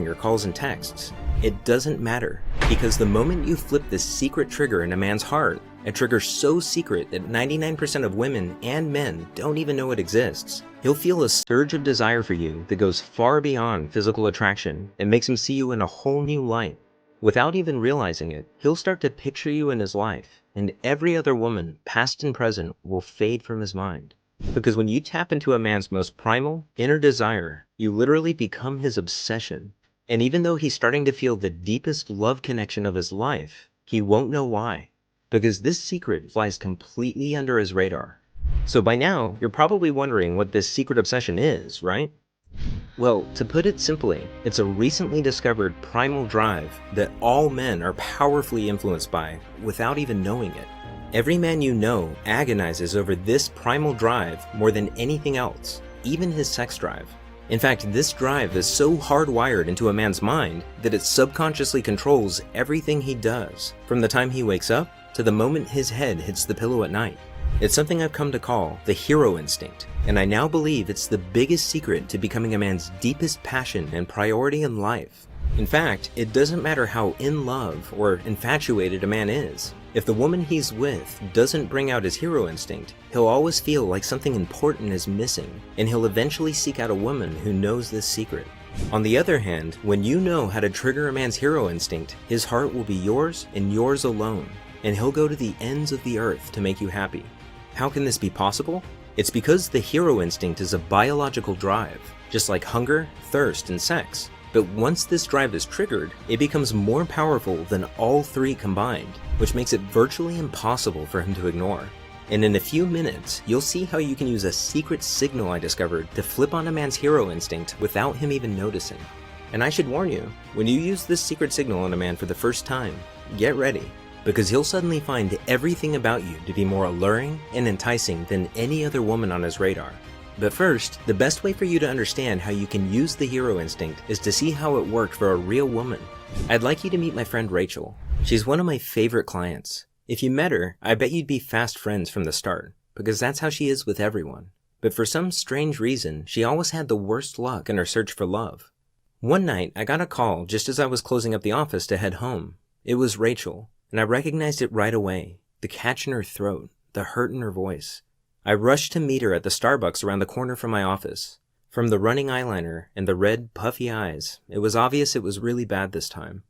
your calls and texts. It doesn't matter, because the moment you flip this secret trigger in a man's heart, a trigger so secret that 99% of women and men don't even know it exists, he'll feel a surge of desire for you that goes far beyond physical attraction and makes him see you in a whole new light. Without even realizing it, he'll start to picture you in his life, and every other woman, past and present, will fade from his mind. Because when you tap into a man's most primal, inner desire, you literally become his obsession. And even though he's starting to feel the deepest love connection of his life, he won't know why. Because this secret flies completely under his radar. So by now, you're probably wondering what this secret obsession is, right? Well, to put it simply, it's a recently discovered primal drive that all men are powerfully influenced by without even knowing it. Every man you know agonizes over this primal drive more than anything else, even his sex drive. In fact, this drive is so hardwired into a man's mind that it subconsciously controls everything he does, from the time he wakes up to the moment his head hits the pillow at night. It's something I've come to call the hero instinct, and I now believe it's the biggest secret to becoming a man's deepest passion and priority in life. In fact, it doesn't matter how in love or infatuated a man is. If the woman he's with doesn't bring out his hero instinct, he'll always feel like something important is missing, and he'll eventually seek out a woman who knows this secret. On the other hand, when you know how to trigger a man's hero instinct, his heart will be yours and yours alone, and he'll go to the ends of the earth to make you happy. How can this be possible? It's because the hero instinct is a biological drive, just like hunger, thirst, and sex. But once this drive is triggered, it becomes more powerful than all three combined, which makes it virtually impossible for him to ignore. And in a few minutes, you'll see how you can use a secret signal I discovered to flip on a man's hero instinct without him even noticing. And I should warn you, when you use this secret signal on a man for the first time, get ready, because he'll suddenly find everything about you to be more alluring and enticing than any other woman on his radar. But first, the best way for you to understand how you can use the hero instinct is to see how it worked for a real woman. I'd like you to meet my friend Rachel. She's one of my favorite clients. If you met her, I bet you'd be fast friends from the start, because that's how she is with everyone. But for some strange reason, she always had the worst luck in her search for love. One night, I got a call just as I was closing up the office to head home. It was Rachel, and I recognized it right away. The catch in her throat, the hurt in her voice. I rushed to meet her at the Starbucks around the corner from my office. From the running eyeliner and the red, puffy eyes, it was obvious it was really bad this time.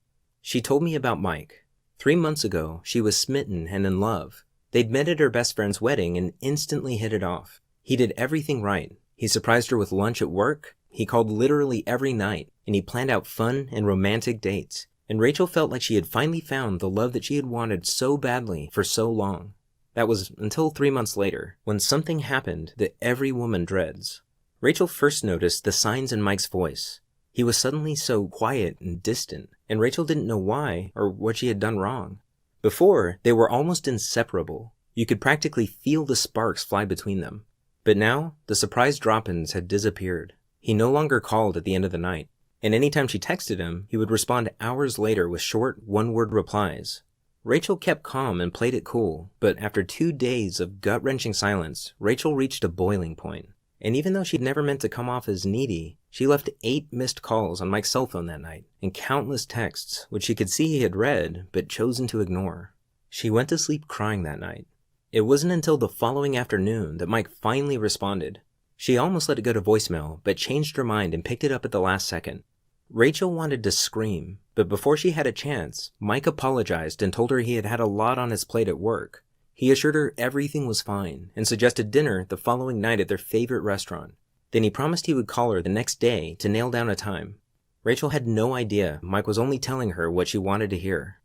She told me about Mike. 3 months ago, she was smitten and in love. They'd met at her best friend's wedding and instantly hit it off. He did everything right. He surprised her with lunch at work, he called literally every night, and he planned out fun and romantic dates. And Rachel felt like she had finally found the love that she had wanted so badly for so long. That was until 3 months later, when something happened that every woman dreads. Rachel first noticed the signs in Mike's voice. He was suddenly so quiet and distant, and Rachel didn't know why or what she had done wrong. Before, they were almost inseparable. You could practically feel the sparks fly between them. But now, the surprise drop-ins had disappeared. He no longer called at the end of the night, and anytime she texted him, he would respond hours later with short, one-word replies. Rachel kept calm and played it cool, but after 2 days of gut-wrenching silence, Rachel reached a boiling point. And even though she'd never meant to come off as needy, she left 8 missed calls on Mike's cell phone that night, and countless texts, which she could see he had read, but chosen to ignore. She went to sleep crying that night. It wasn't until the following afternoon that Mike finally responded. She almost let it go to voicemail, but changed her mind and picked it up at the last second. Rachel wanted to scream, but before she had a chance, Mike apologized and told her he had had a lot on his plate at work. He assured her everything was fine and suggested dinner the following night at their favorite restaurant. Then he promised he would call her the next day to nail down a time. Rachel had no idea Mike was only telling her what she wanted to hear.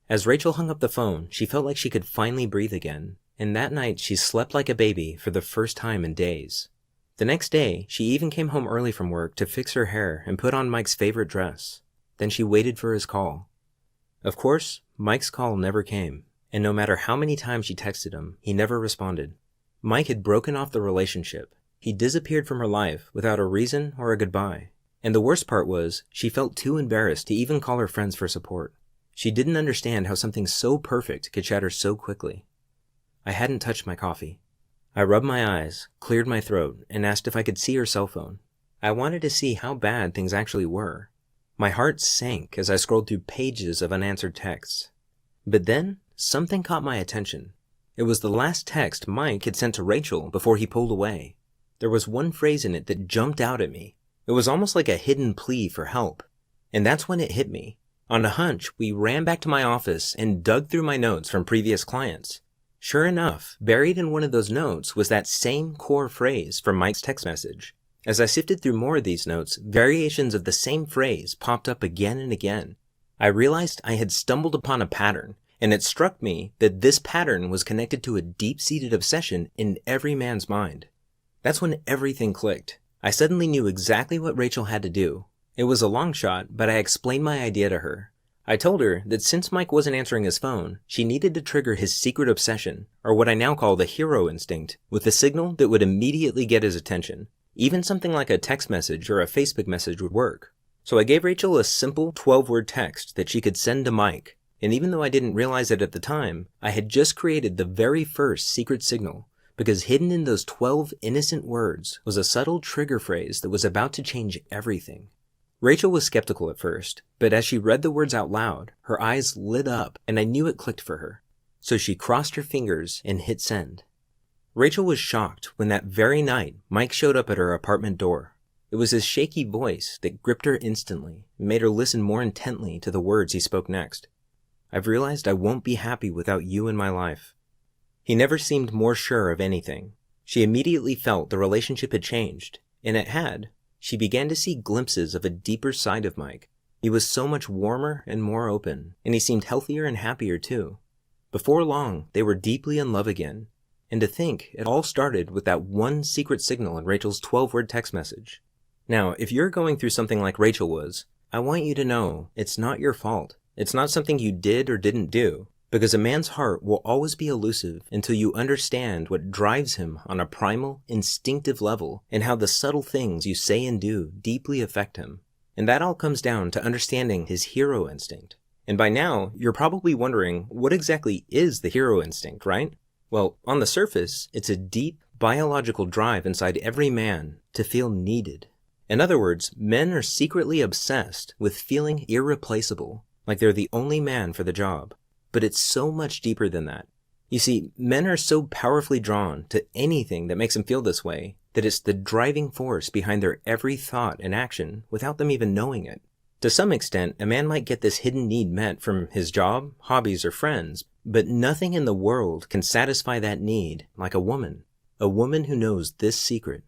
As Rachel hung up the phone, she felt like she could finally breathe again, and that night she slept like a baby for the first time in days. The next day, she even came home early from work to fix her hair and put on Mike's favorite dress. Then she waited for his call. Of course, Mike's call never came, and no matter how many times she texted him, he never responded. Mike had broken off the relationship. He disappeared from her life without a reason or a goodbye. And the worst part was, she felt too embarrassed to even call her friends for support. She didn't understand how something so perfect could shatter so quickly. I hadn't touched my coffee. I rubbed my eyes, cleared my throat, and asked if I could see her cell phone. I wanted to see how bad things actually were. My heart sank as I scrolled through pages of unanswered texts. But then, something caught my attention. It was the last text Mike had sent to Rachel before he pulled away. There was one phrase in it that jumped out at me. It was almost like a hidden plea for help. And that's when it hit me. On a hunch, we ran back to my office and dug through my notes from previous clients. Sure enough, buried in one of those notes was that same core phrase from Mike's text message. As I sifted through more of these notes, variations of the same phrase popped up again and again. I realized I had stumbled upon a pattern, and it struck me that this pattern was connected to a deep-seated obsession in every man's mind. That's when everything clicked. I suddenly knew exactly what Rachel had to do. It was a long shot, but I explained my idea to her. I told her that since Mike wasn't answering his phone, she needed to trigger his secret obsession, or what I now call the hero instinct, with a signal that would immediately get his attention. Even something like a text message or a Facebook message would work. So I gave Rachel a simple 12-word text that she could send to Mike, and even though I didn't realize it at the time, I had just created the very first secret signal, because hidden in those 12 innocent words was a subtle trigger phrase that was about to change everything. Rachel was skeptical at first, but as she read the words out loud, her eyes lit up and I knew it clicked for her. So she crossed her fingers and hit send. Rachel was shocked when that very night Mike showed up at her apartment door. It was his shaky voice that gripped her instantly and made her listen more intently to the words he spoke next. "I've realized I won't be happy without you in my life." He never seemed more sure of anything. She immediately felt the relationship had changed, and it had. She began to see glimpses of a deeper side of Mike. He was so much warmer and more open, and he seemed healthier and happier too. Before long, they were deeply in love again. And to think, it all started with that one secret signal in Rachel's 12-word text message. Now, if you're going through something like Rachel was, I want you to know it's not your fault. It's not something you did or didn't do, because a man's heart will always be elusive until you understand what drives him on a primal, instinctive level and how the subtle things you say and do deeply affect him. And that all comes down to understanding his hero instinct. And by now, you're probably wondering, what exactly is the hero instinct, right? Well, on the surface, it's a deep, biological drive inside every man to feel needed. In other words, men are secretly obsessed with feeling irreplaceable, like they're the only man for the job. But it's so much deeper than that. You see, men are so powerfully drawn to anything that makes them feel this way that it's the driving force behind their every thought and action without them even knowing it. To some extent, a man might get this hidden need met from his job, hobbies, or friends, but nothing in the world can satisfy that need like a woman who knows this secret.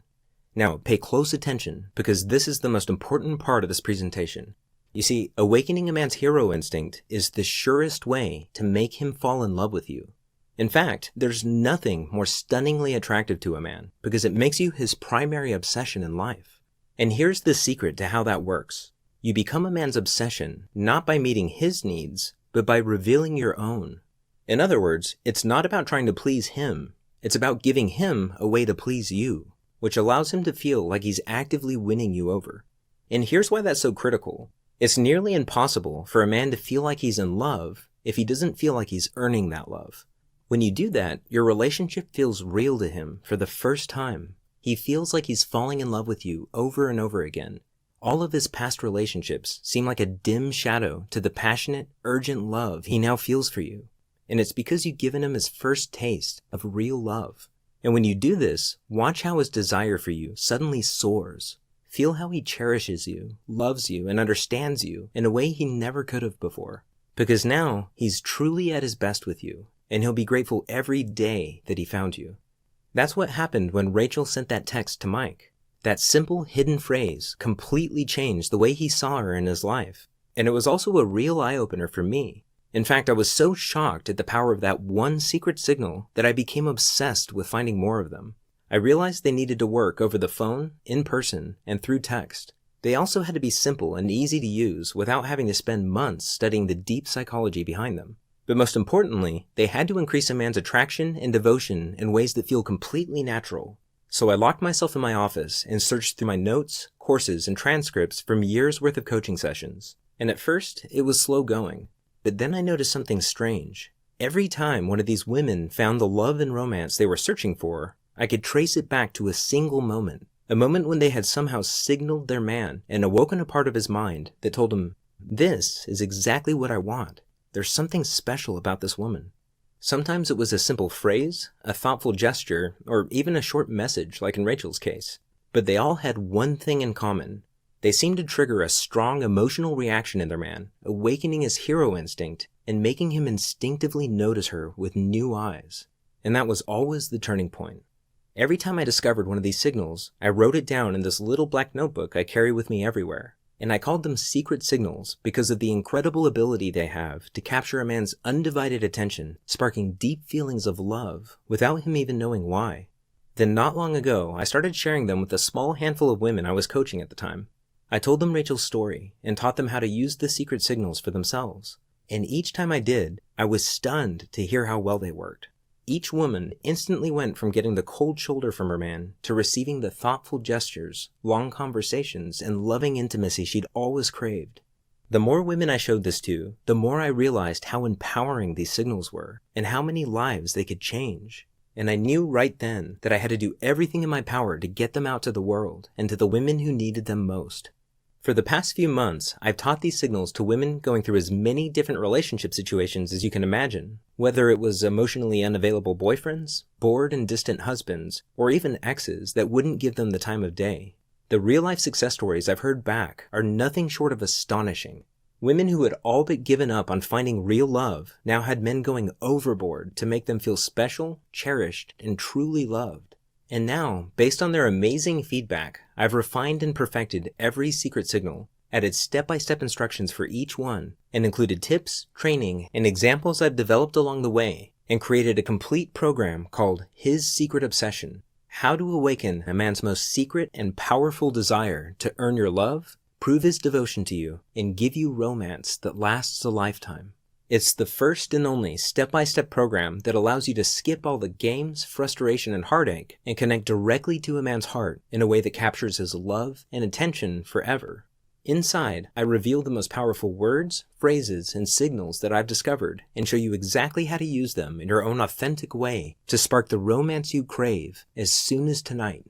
Now, pay close attention, because this is the most important part of this presentation. You see, awakening a man's hero instinct is the surest way to make him fall in love with you. In fact, there's nothing more stunningly attractive to a man, because it makes you his primary obsession in life. And here's the secret to how that works. You become a man's obsession not by meeting his needs, but by revealing your own. In other words, it's not about trying to please him. It's about giving him a way to please you, which allows him to feel like he's actively winning you over. And here's why that's so critical. It's nearly impossible for a man to feel like he's in love if he doesn't feel like he's earning that love. When you do that, your relationship feels real to him for the first time. He feels like he's falling in love with you over and over again. All of his past relationships seem like a dim shadow to the passionate, urgent love he now feels for you. And it's because you've given him his first taste of real love. And when you do this, watch how his desire for you suddenly soars. Feel how he cherishes you, loves you, and understands you in a way he never could have before. Because now, he's truly at his best with you, and he'll be grateful every day that he found you. That's what happened when Rachel sent that text to Mike. That simple hidden phrase completely changed the way he saw her in his life. And it was also a real eye-opener for me. In fact, I was so shocked at the power of that one secret signal that I became obsessed with finding more of them. I realized they needed to work over the phone, in person, and through text. They also had to be simple and easy to use without having to spend months studying the deep psychology behind them. But most importantly, they had to increase a man's attraction and devotion in ways that feel completely natural. So I locked myself in my office and searched through my notes, courses, and transcripts from years' worth of coaching sessions. And at first, it was slow going. But then I noticed something strange. Every time one of these women found the love and romance they were searching for, I could trace it back to a single moment. A moment when they had somehow signaled their man and awoken a part of his mind that told him, "This is exactly what I want. There's something special about this woman." Sometimes it was a simple phrase, a thoughtful gesture, or even a short message like in Rachel's case. But they all had one thing in common. They seemed to trigger a strong emotional reaction in their man, awakening his hero instinct and making him instinctively notice her with new eyes. And that was always the turning point. Every time I discovered one of these signals, I wrote it down in this little black notebook I carry with me everywhere. And I called them secret signals because of the incredible ability they have to capture a man's undivided attention, sparking deep feelings of love without him even knowing why. Then not long ago, I started sharing them with a small handful of women I was coaching at the time. I told them Rachel's story and taught them how to use the secret signals for themselves. And each time I did, I was stunned to hear how well they worked. Each woman instantly went from getting the cold shoulder from her man to receiving the thoughtful gestures, long conversations, and loving intimacy she'd always craved. The more women I showed this to, the more I realized how empowering these signals were and how many lives they could change. And I knew right then that I had to do everything in my power to get them out to the world and to the women who needed them most. For the past few months, I've taught these signals to women going through as many different relationship situations as you can imagine, whether it was emotionally unavailable boyfriends, bored and distant husbands, or even exes that wouldn't give them the time of day. The real-life success stories I've heard back are nothing short of astonishing. Women who had all but given up on finding real love now had men going overboard to make them feel special, cherished, and truly loved. And now, based on their amazing feedback, I've refined and perfected every secret signal, added step-by-step instructions for each one, and included tips, training, and examples I've developed along the way, and created a complete program called His Secret Obsession: How to Awaken a Man's Most Secret and Powerful Desire to Earn Your Love, Prove His Devotion to You, and Give You Romance that Lasts a Lifetime. It's the first and only step-by-step program that allows you to skip all the games, frustration, and heartache and connect directly to a man's heart in a way that captures his love and attention forever. Inside, I reveal the most powerful words, phrases, and signals that I've discovered and show you exactly how to use them in your own authentic way to spark the romance you crave as soon as tonight.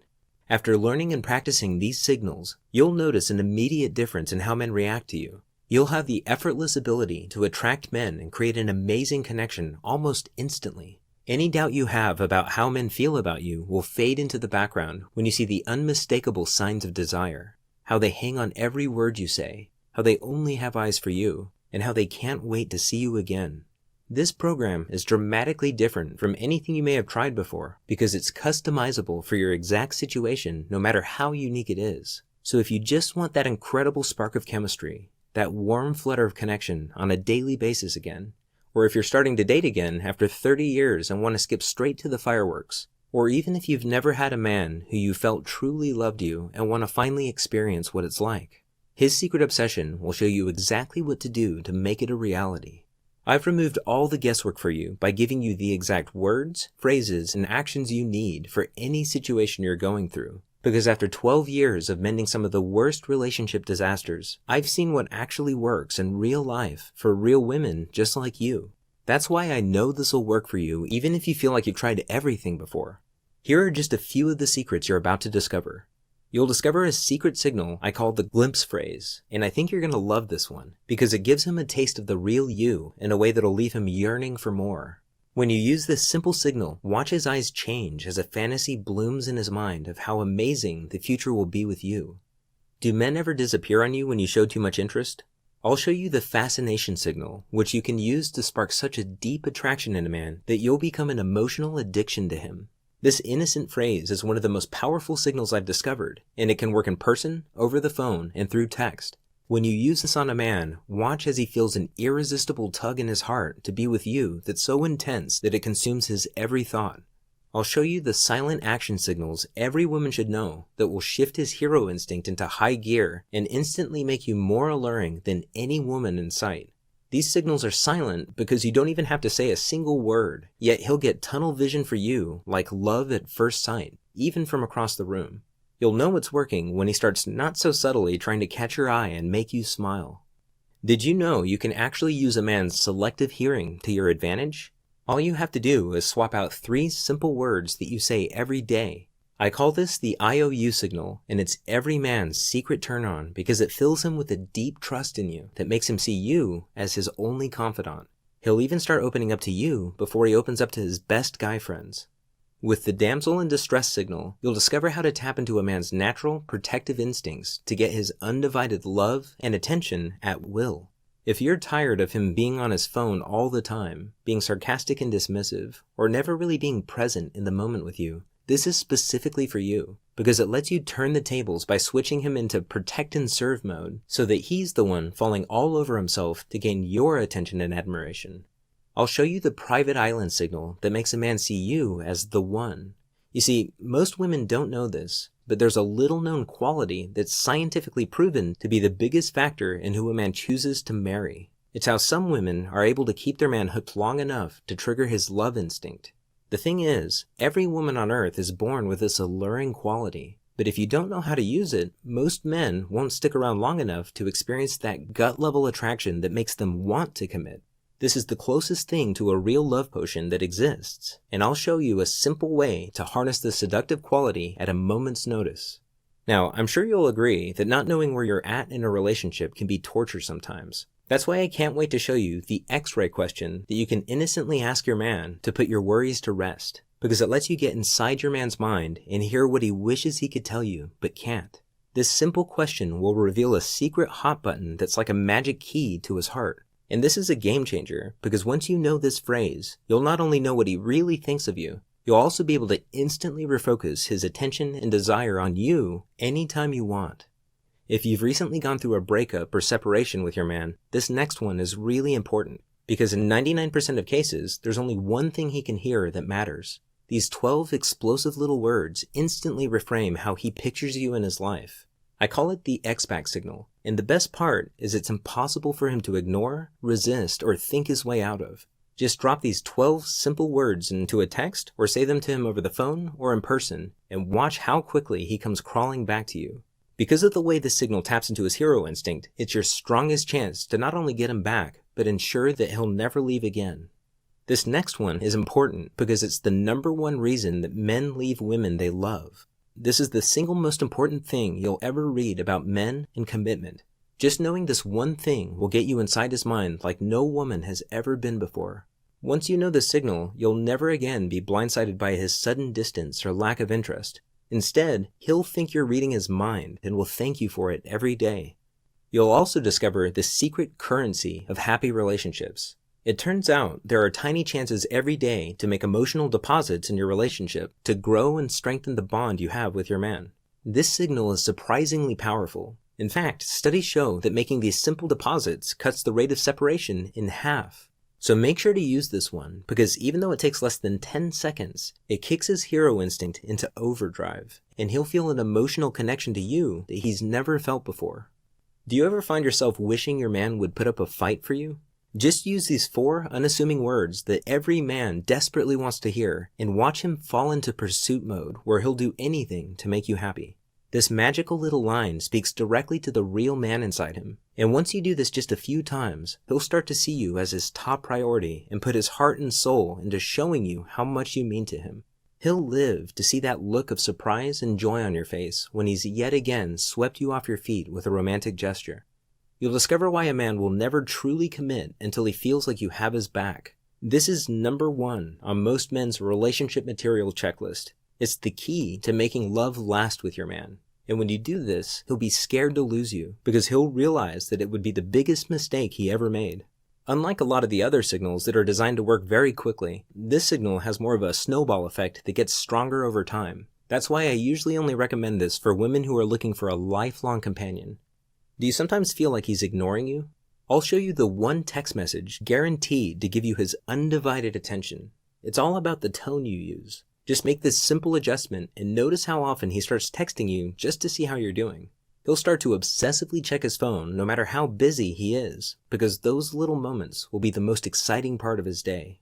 After learning and practicing these signals, you'll notice an immediate difference in how men react to you. You'll have the effortless ability to attract men and create an amazing connection almost instantly. Any doubt you have about how men feel about you will fade into the background when you see the unmistakable signs of desire, how they hang on every word you say, how they only have eyes for you, and how they can't wait to see you again. This program is dramatically different from anything you may have tried before because it's customizable for your exact situation no matter how unique it is. So if you just want that incredible spark of chemistry, that warm flutter of connection on a daily basis again, or if you're starting to date again after 30 years and want to skip straight to the fireworks, or even if you've never had a man who you felt truly loved you and want to finally experience what it's like, His Secret Obsession will show you exactly what to do to make it a reality. I've removed all the guesswork for you by giving you the exact words, phrases, and actions you need for any situation you're going through. Because after 12 years of mending some of the worst relationship disasters, I've seen what actually works in real life for real women just like you. That's why I know this will work for you even if you feel like you've tried everything before. Here are just a few of the secrets you're about to discover. You'll discover a secret signal I call the glimpse phrase, and I think you're going to love this one because it gives him a taste of the real you in a way that'll leave him yearning for more. When you use this simple signal, watch his eyes change as a fantasy blooms in his mind of how amazing the future will be with you. Do men ever disappear on you when you show too much interest? I'll show you the fascination signal, which you can use to spark such a deep attraction in a man that you'll become an emotional addiction to him. This innocent phrase is one of the most powerful signals I've discovered, and it can work in person, over the phone, and through text. When you use this on a man, watch as he feels an irresistible tug in his heart to be with you that's so intense that it consumes his every thought. I'll show you the silent action signals every woman should know that will shift his hero instinct into high gear and instantly make you more alluring than any woman in sight. These signals are silent because you don't even have to say a single word, yet he'll get tunnel vision for you like love at first sight, even from across the room. You'll know it's working when he starts not so subtly trying to catch your eye and make you smile. Did you know you can actually use a man's selective hearing to your advantage? All you have to do is swap out 3 simple words that you say every day. I call this the IOU signal, and it's every man's secret turn-on because it fills him with a deep trust in you that makes him see you as his only confidant. He'll even start opening up to you before he opens up to his best guy friends. With the damsel in distress signal, you'll discover how to tap into a man's natural, protective instincts to get his undivided love and attention at will. If you're tired of him being on his phone all the time, being sarcastic and dismissive, or never really being present in the moment with you, this is specifically for you, because it lets you turn the tables by switching him into protect and serve mode so that he's the one falling all over himself to gain your attention and admiration. I'll show you the private island signal that makes a man see you as the one. You see, most women don't know this, but there's a little known quality that's scientifically proven to be the biggest factor in who a man chooses to marry. It's how some women are able to keep their man hooked long enough to trigger his love instinct. The thing is, every woman on earth is born with this alluring quality, but if you don't know how to use it, most men won't stick around long enough to experience that gut-level attraction that makes them want to commit. This is the closest thing to a real love potion that exists, and I'll show you a simple way to harness the seductive quality at a moment's notice. Now, I'm sure you'll agree that not knowing where you're at in a relationship can be torture sometimes. That's why I can't wait to show you the X-ray question that you can innocently ask your man to put your worries to rest, because it lets you get inside your man's mind and hear what he wishes he could tell you, but can't. This simple question will reveal a secret hot button that's like a magic key to his heart. And this is a game changer, because once you know this phrase, you'll not only know what he really thinks of you, you'll also be able to instantly refocus his attention and desire on you anytime you want. If you've recently gone through a breakup or separation with your man, this next one is really important, because in 99% of cases, there's only one thing he can hear that matters. These 12 explosive little words instantly reframe how he pictures you in his life. I call it the X-back signal, and the best part is it's impossible for him to ignore, resist, or think his way out of. Just drop these 12 simple words into a text or say them to him over the phone or in person, and watch how quickly he comes crawling back to you. Because of the way this signal taps into his hero instinct, it's your strongest chance to not only get him back, but ensure that he'll never leave again. This next one is important because it's the #1 reason that men leave women they love. This is the single most important thing you'll ever read about men and commitment. Just knowing this one thing will get you inside his mind like no woman has ever been before. Once you know the signal, you'll never again be blindsided by his sudden distance or lack of interest. Instead, he'll think you're reading his mind and will thank you for it every day. You'll also discover the secret currency of happy relationships. It turns out there are tiny chances every day to make emotional deposits in your relationship to grow and strengthen the bond you have with your man. This signal is surprisingly powerful. In fact, studies show that making these simple deposits cuts the rate of separation in half. So make sure to use this one, because even though it takes less than 10 seconds, it kicks his hero instinct into overdrive, and he'll feel an emotional connection to you that he's never felt before. Do you ever find yourself wishing your man would put up a fight for you? Just use these 4 unassuming words that every man desperately wants to hear, and watch him fall into pursuit mode where he'll do anything to make you happy. This magical little line speaks directly to the real man inside him, and once you do this just a few times, he'll start to see you as his top priority and put his heart and soul into showing you how much you mean to him. He'll live to see that look of surprise and joy on your face when he's yet again swept you off your feet with a romantic gesture. You'll discover why a man will never truly commit until he feels like you have his back. This is #1 on most men's relationship material checklist. It's the key to making love last with your man. And when you do this, he'll be scared to lose you, because he'll realize that it would be the biggest mistake he ever made. Unlike a lot of the other signals that are designed to work very quickly, this signal has more of a snowball effect that gets stronger over time. That's why I usually only recommend this for women who are looking for a lifelong companion. Do you sometimes feel like he's ignoring you? I'll show you the one text message guaranteed to give you his undivided attention. It's all about the tone you use. Just make this simple adjustment and notice how often he starts texting you just to see how you're doing. He'll start to obsessively check his phone no matter how busy he is, because those little moments will be the most exciting part of his day.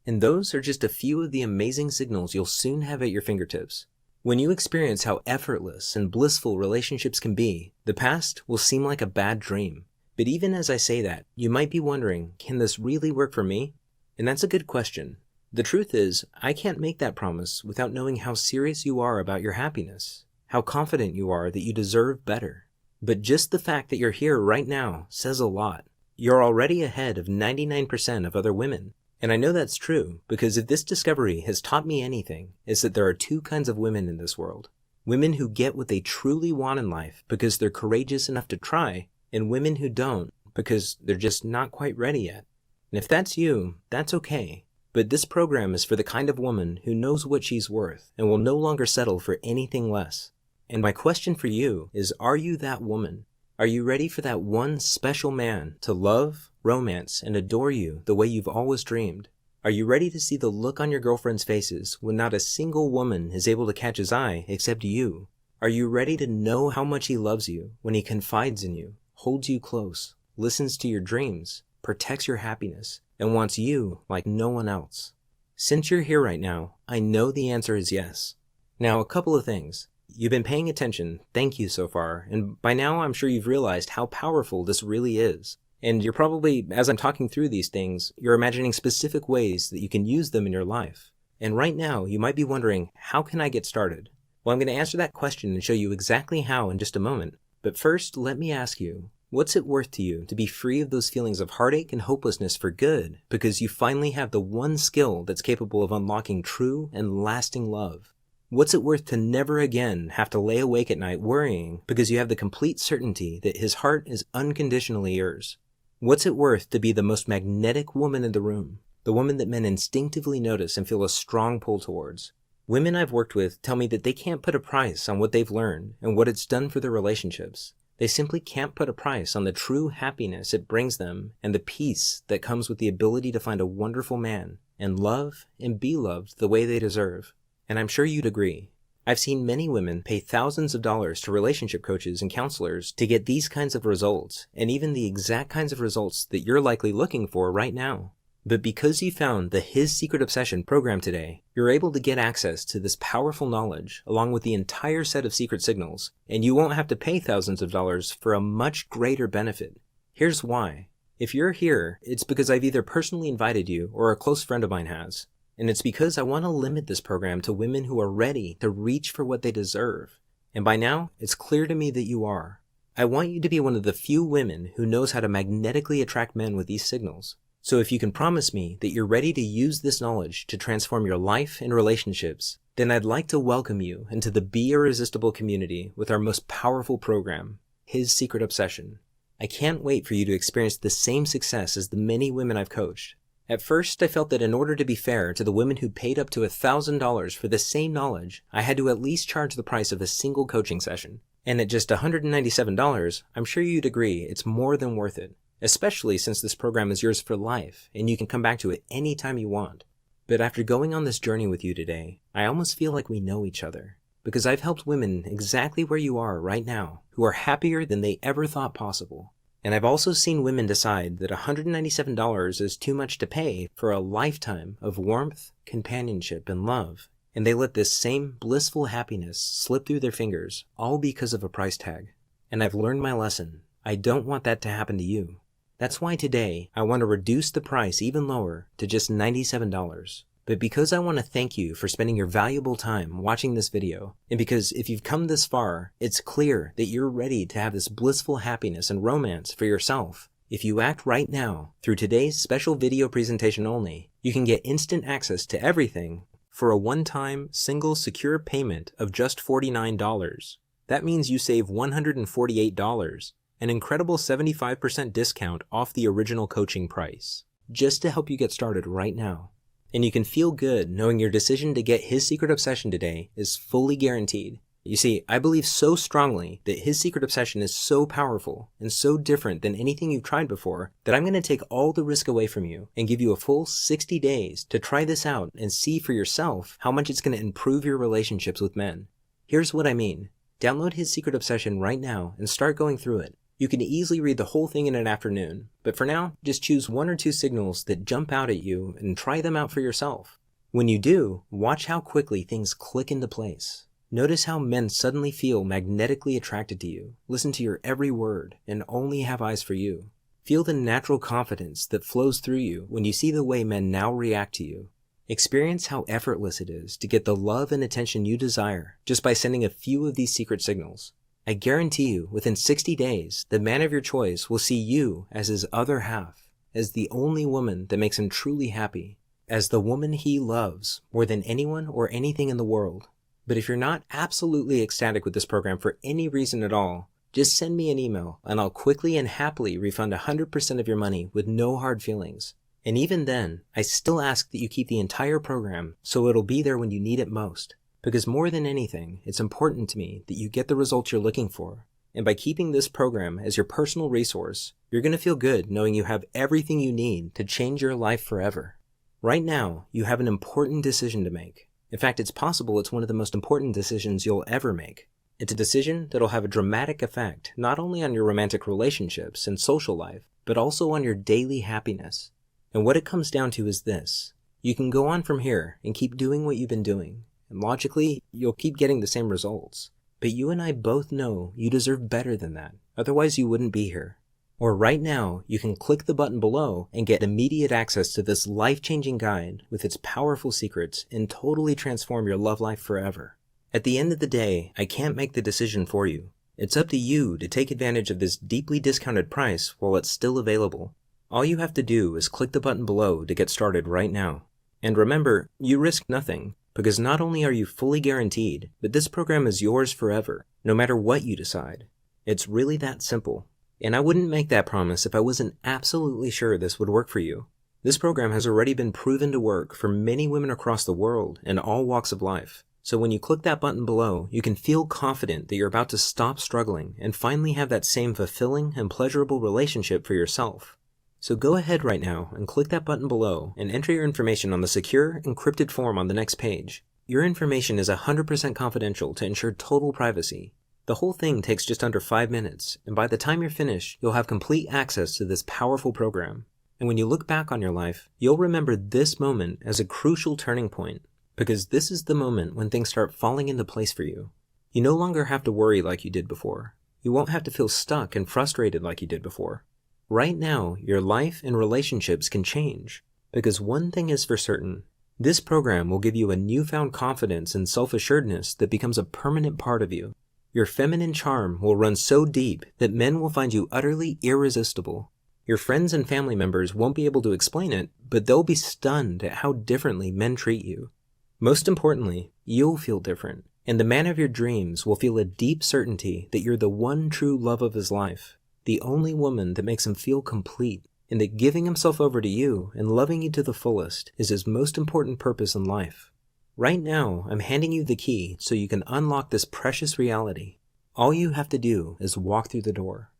And those are just a few of the amazing signals you'll soon have at your fingertips. When you experience how effortless and blissful relationships can be, the past will seem like a bad dream. But even as I say that, you might be wondering, can this really work for me? And that's a good question. The truth is, I can't make that promise without knowing how serious you are about your happiness, how confident you are that you deserve better. But just the fact that you're here right now says a lot. You're already ahead of 99% of other women. And I know that's true because if this discovery has taught me anything, it's that there are two kinds of women in this world. Women who get what they truly want in life because they're courageous enough to try, and women who don't because they're just not quite ready yet. And if that's you, that's okay. But this program is for the kind of woman who knows what she's worth and will no longer settle for anything less. And my question for you is, are you that woman? Are you ready for that one special man to love, romance, and adore you the way you've always dreamed? Are you ready to see the look on your girlfriend's faces when not a single woman is able to catch his eye except you? Are you ready to know how much he loves you when he confides in you, holds you close, listens to your dreams, protects your happiness, and wants you like no one else? Since you're here right now, I know the answer is yes. Now, a couple of things. You've been paying attention, thank you so far, and by now I'm sure you've realized how powerful this really is. And you're probably, as I'm talking through these things, you're imagining specific ways that you can use them in your life. And right now, you might be wondering, how can I get started? Well, I'm going to answer that question and show you exactly how in just a moment. But first, let me ask you, what's it worth to you to be free of those feelings of heartache and hopelessness for good because you finally have the one skill that's capable of unlocking true and lasting love? What's it worth to never again have to lay awake at night worrying because you have the complete certainty that his heart is unconditionally yours? What's it worth to be the most magnetic woman in the room, the woman that men instinctively notice and feel a strong pull towards? Women I've worked with tell me that they can't put a price on what they've learned and what it's done for their relationships. They simply can't put a price on the true happiness it brings them and the peace that comes with the ability to find a wonderful man and love and be loved the way they deserve. And I'm sure you'd agree. I've seen many women pay thousands of dollars to relationship coaches and counselors to get these kinds of results, and even the exact kinds of results that you're likely looking for right now. But because you found the His Secret Obsession program today, you're able to get access to this powerful knowledge along with the entire set of secret signals, and you won't have to pay thousands of dollars for a much greater benefit. Here's why. If you're here, it's because I've either personally invited you or a close friend of mine has. And it's because I want to limit this program to women who are ready to reach for what they deserve. And by now, it's clear to me that you are. I want you to be one of the few women who knows how to magnetically attract men with these signals. So if you can promise me that you're ready to use this knowledge to transform your life and relationships, then I'd like to welcome you into the Be Irresistible community with our most powerful program, His Secret Obsession. I can't wait for you to experience the same success as the many women I've coached. At first, I felt that in order to be fair to the women who paid up to $1,000 for the same knowledge, I had to at least charge the price of a single coaching session. And at just $197, I'm sure you'd agree it's more than worth it, especially since this program is yours for life and you can come back to it anytime you want. But after going on this journey with you today, I almost feel like we know each other, because I've helped women exactly where you are right now who are happier than they ever thought possible. And I've also seen women decide that $197 is too much to pay for a lifetime of warmth, companionship, and love. And they let this same blissful happiness slip through their fingers, all because of a price tag. And I've learned my lesson. I don't want that to happen to you. That's why today I want to reduce the price even lower to just $97. But because I want to thank you for spending your valuable time watching this video, and because if you've come this far, it's clear that you're ready to have this blissful happiness and romance for yourself. If you act right now, through today's special video presentation only, you can get instant access to everything for a one-time, single, secure payment of just $49. That means you save $148, an incredible 75% discount off the original coaching price, just to help you get started right now. And you can feel good knowing your decision to get His Secret Obsession today is fully guaranteed. You see, I believe so strongly that His Secret Obsession is so powerful and so different than anything you've tried before that I'm going to take all the risk away from you and give you a full 60 days to try this out and see for yourself how much it's going to improve your relationships with men. Here's what I mean. Download His Secret Obsession right now and start going through it. You can easily read the whole thing in an afternoon, but for now, just choose one or two signals that jump out at you and try them out for yourself. When you do, watch how quickly things click into place. Notice how men suddenly feel magnetically attracted to you, listen to your every word, and only have eyes for you. Feel the natural confidence that flows through you when you see the way men now react to you. Experience how effortless it is to get the love and attention you desire just by sending a few of these secret signals. I guarantee you, within 60 days, the man of your choice will see you as his other half, as the only woman that makes him truly happy, as the woman he loves more than anyone or anything in the world. But if you're not absolutely ecstatic with this program for any reason at all, just send me an email and I'll quickly and happily refund 100% of your money with no hard feelings. And even then, I still ask that you keep the entire program so it'll be there when you need it most. Because more than anything, it's important to me that you get the results you're looking for. And by keeping this program as your personal resource, you're going to feel good knowing you have everything you need to change your life forever. Right now, you have an important decision to make. In fact, it's possible it's one of the most important decisions you'll ever make. It's a decision that'll have a dramatic effect not only on your romantic relationships and social life, but also on your daily happiness. And what it comes down to is this. You can go on from here and keep doing what you've been doing, and logically, you'll keep getting the same results. But you and I both know you deserve better than that, otherwise you wouldn't be here. Or right now, you can click the button below and get immediate access to this life-changing guide with its powerful secrets and totally transform your love life forever. At the end of the day, I can't make the decision for you. It's up to you to take advantage of this deeply discounted price while it's still available. All you have to do is click the button below to get started right now. And remember, you risk nothing, because not only are you fully guaranteed, but this program is yours forever, no matter what you decide. It's really that simple. And I wouldn't make that promise if I wasn't absolutely sure this would work for you. This program has already been proven to work for many women across the world in all walks of life. So when you click that button below, you can feel confident that you're about to stop struggling and finally have that same fulfilling and pleasurable relationship for yourself. So go ahead right now and click that button below and enter your information on the secure, encrypted form on the next page. Your information is 100% confidential to ensure total privacy. The whole thing takes just under 5 minutes, and by the time you're finished, you'll have complete access to this powerful program. And when you look back on your life, you'll remember this moment as a crucial turning point, because this is the moment when things start falling into place for you. You no longer have to worry like you did before. You won't have to feel stuck and frustrated like you did before. Right now, your life and relationships can change, because one thing is for certain. This program will give you a newfound confidence and self-assuredness that becomes a permanent part of you. Your feminine charm will run so deep that men will find you utterly irresistible. Your friends and family members won't be able to explain it, but they'll be stunned at how differently men treat you. Most importantly, you'll feel different, and the man of your dreams will feel a deep certainty that you're the one true love of his life. The only woman that makes him feel complete, and that giving himself over to you and loving you to the fullest is his most important purpose in life. Right now, I'm handing you the key so you can unlock this precious reality. All you have to do is walk through the door.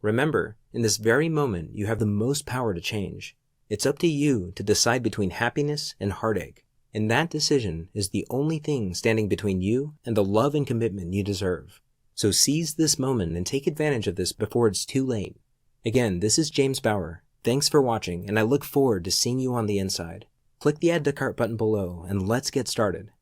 Remember, in this very moment, you have the most power to change. It's up to you to decide between happiness and heartache, and that decision is the only thing standing between you and the love and commitment you deserve. So seize this moment and take advantage of this before it's too late. Again, this is James Bauer. Thanks for watching, and I look forward to seeing you on the inside. Click the Add to Cart button below, and let's get started.